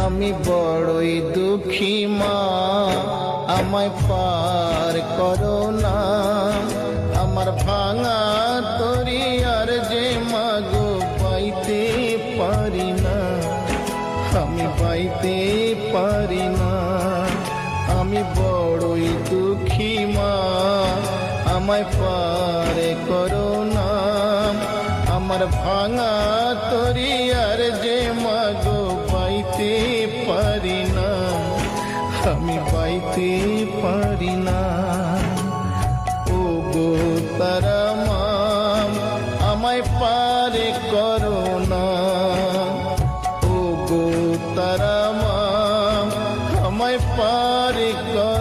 আমি বড়ই দুঃখী মা, আমায় পার করো না। আমার ভাঙা তরি আর যে মাগো পাইতে পারি না, আমি পাইতে পারি না। আমি বড়ই দুঃখী মা, আমায় পার করো না। আমার ভাঙা তরি আর যে মাগো পাইতে পারি না, আমি পাইতে পারি না। ও গো তারা মা, আমায় পার করো না। ও গো তারা মা, আমায় পার করো